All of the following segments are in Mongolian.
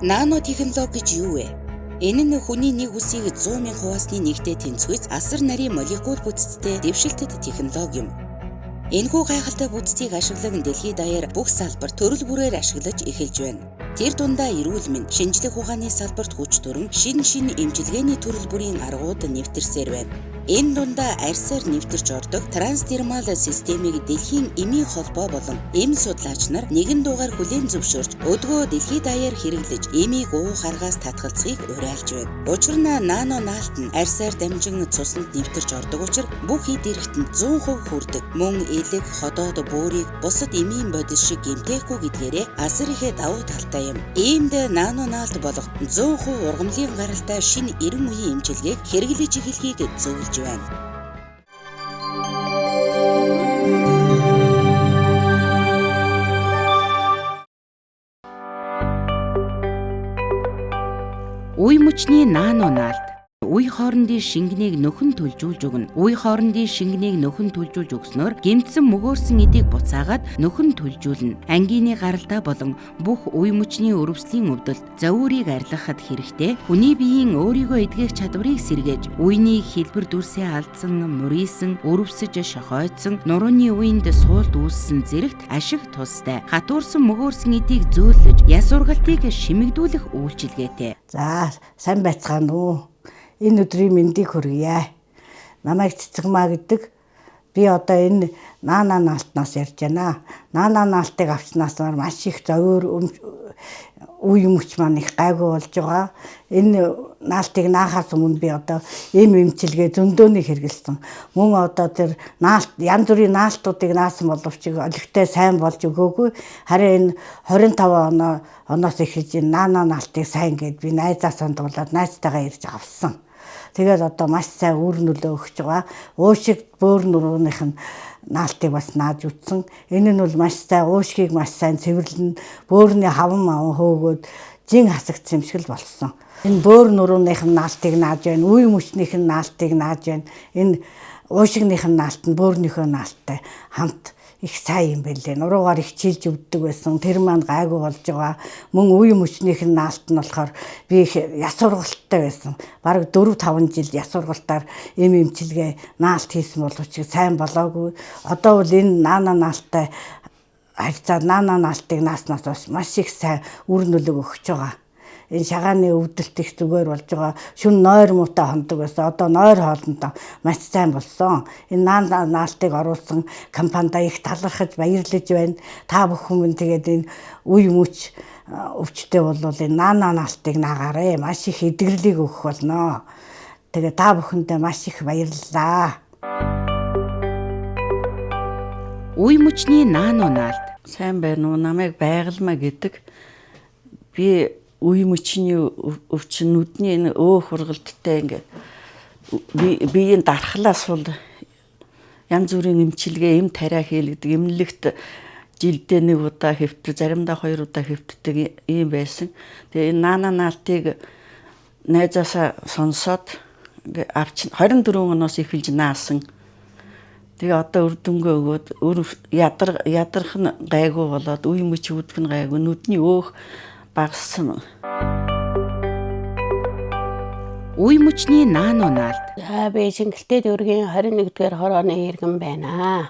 Нано технологи гэж юу вэ? Энэ нь хүний нэг үсийг 100,000 хуваасны нэгтэй тэнцвэж асар нарийн молекул бүтцтэй дэвшилтэт технологи юм. Энэхүү гайхалтай бүтцийг ашиглан дэлхийд даяар бүх салбар төрөл бүрээр ашиглаж эхэлж байна. Тэр дундаа эрүүл мэнд, шинжлэх ухааны салбарт хүч төрөн шин эмчилгээний төрөл бүрийн аргууд нэвтэрсээр байна. Энэ дундаа арьсаар нэвтэрч ордог трансдермал системийг дэлхийн эмийн холбоо болон эм судлаач нар нэгэн дугаар хүлээн зөвшөөрч өдгөө дэлхийд даяар хэрэглэж эмийг уух аргаас татгалзахыг уриалж байна. Учир нь нано наалт нь арьсаар дамжин цуснд нэвтэрч ордог учраас бүх хэд эрхтэнд 100% хүрдэг. Мөн элэг, ходоод, бөөрийг бусад эмийн бодис шиг гэмтээхгүй гэдгээрээ асар их давуу талтай юм. Иймд нано наалт болох 100% ургамлын гаралтай шинэ 90 үеийн эмчилгээг хэрэглэж эхлэхийг зөвлөж байна. Үе мөчний нано наалт үе хоорондын шингэнийг нөхөн төлжүүлж өгнө. Үе хоорондын шингэнийг нөхөн төлжүүлж өгснөөр гэмтсэн мөгөөрсөн эдийг буцаагаад нөхөн төлжүүлнэ. Ангины гаралтай болон бүх үе мөчний өрөвслийн өвдөлт завуурыг арилгахад хэрэгтэй. Хүний биеийн өөрийгөө эдгэх чадварыг сэргээж, үений хэлбэр дүрсээ алдсан, мөрийсэн, өрөвсөж шохойдсон, нурууны үеинд суулт үүссэн зэрэгт ашиг тустай. Хатуурсан мөгөөрсөн эдийг зөөлөж, яс ургалтыг шимэгдүүлэх үйлчилгээтэй. За, сайн байцгаана уу. Энэ өдрийн мэндийг хүргье. Намайг Цэцэгмаа гэдэг. Би одоо энэ нано наалтнаас ярьж байна. Нано наалтыг авснаас маш их зовөр үе мөч маань их гайгүй болж байгаа. Энэ наалтыг наахаас өмнө би одоо эмчилгээ зөндөөний хэрэгэлсэн. Мөн одоо тэр наалт янз бүрийн наалтуудыг наасан боловч олигтой сайн болж өгөөгүй. Харин энэ 25 оноос эхэлж нано наалтыг сайн гэд би найзаа сандуулаад найзтайгаа ирж авсан. Тэгээд одоо маш сайн үр нөлөө өгч байгаа. Уушиг бөөр нурууных нь наалтыг бас нааж үтсэн. Энэ нь бол маш сайн уушгийг маш сайн цэвэрлэн бөөрийн хаван маван хөөгөөд жин хасагдсан юм шиг л болсон. Энэ бөөр нурууных нь наалтыг нааж байна. Үе мөчнийх нь наалтыг нааж байна. Энэ уушигных нь наалт нь бөөрнийхөө наалттай хамт их сайн юм байлээ. Нуруугаар их чилж өвддөг байсан. Тэр маань гайгүй болж байгаа. Мөн үе мөчнийх нь наалт нь болохоор би их яс ургалттай байсан. Бараг 4-5 жил яс ургалтаар эмчилгээ наалт хийсэн боловч сайн болоогүй. Одоо бол энэ нано наалттай харьцаа нано наалтыг нааснаас маш их сайн үр нөлөө өгч байгаа. Энэ шагааны өвдөлт их зүгээр болж байгаа. Шүн нойр муутай хондог байсан. Одоо нойр хоолндоо маш сайн болсон. Энэ нано наалтыг оруулсан компанид их талархаж баярлаж байна. Та бүхэн тэгээд энэ үе мөч өвчтэй бол энэ нано наалтыг наагаарай. Маш их эдгэрлийг өгөх болно. Тэгээд та бүхэндээ маш их баярлалаа. Үе мөчний нано наалт. Сайн байна уу? Намайг Байгалмаа гэдэг. Би үе мөчний өвчин нүдний энэ өөх ургалттай ингээд биеийн дархлаас бол янз бүрийн эмчилгээ эм тариа хийлгдэг. Эмнэлэгт жилдээ 1 удаа хэвтэр, заримдаа 2 удаа хэвтдэг юм байсан. Тэгээ энэ нано наалтыг найзаасаа сонсоод авч 24 оноос эхэлж наасан. Тэгээ одоо үр дүнгээ өгөөд ядарх нь гайгүй болоод үе мөч өвдөх нь гайгүй, нүдний өөх багассан. Үе мөчний нано наалт. За би Шингэлтэй дүүргийн 21-р хорооны иргэн байна.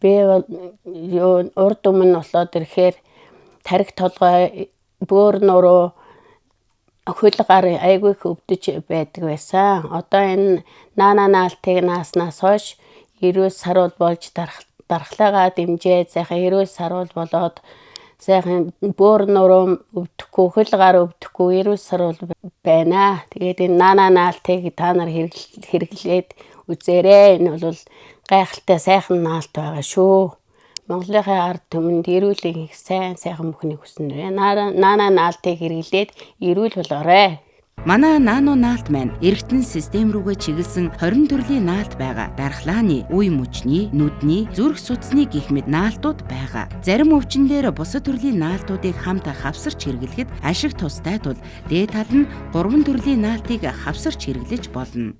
Би урд өмнө болоод ирэхээр тарих толгой, бөөр нуруу, хөл гар айгүй их өвдөж байдаг байсан. Одоо энэ нано наалтыг нааснаас хойш 90 сар болж дархлаагаа дэмжээд сайхан 90 сар болоод сайхан бөөр нуруу өвдөхгүй, хөл гар өвдөхгүй 90 сар байна. Тэгээд энэ нано наалтыг та нар хэрэглээд үзээрэй. Энэ бол гайхалтай сайхан наалт байгаа шүү. Монголын ард түмэнд эрүүлийн их сайхан бүхнийг хүснэ. Нано наалтыг хэрэглээд эрүүл болоорой. Манай нано наалт маань эргэтэн систем рүүгээ чиглэсэн 20 төрлийн наалт байгаа. Дархлааны, үе мөчний, нүдний, зүрх судасны гэх мэт наалтууд байгаа. Зарим өвчнөөр бусад төрлийн наалтуудыг хамт хавсарч хэрэглэхэд ашиг тустай тул дээд тал нь 3 төрлийн наалтыг хавсарч хэрэглэж болно.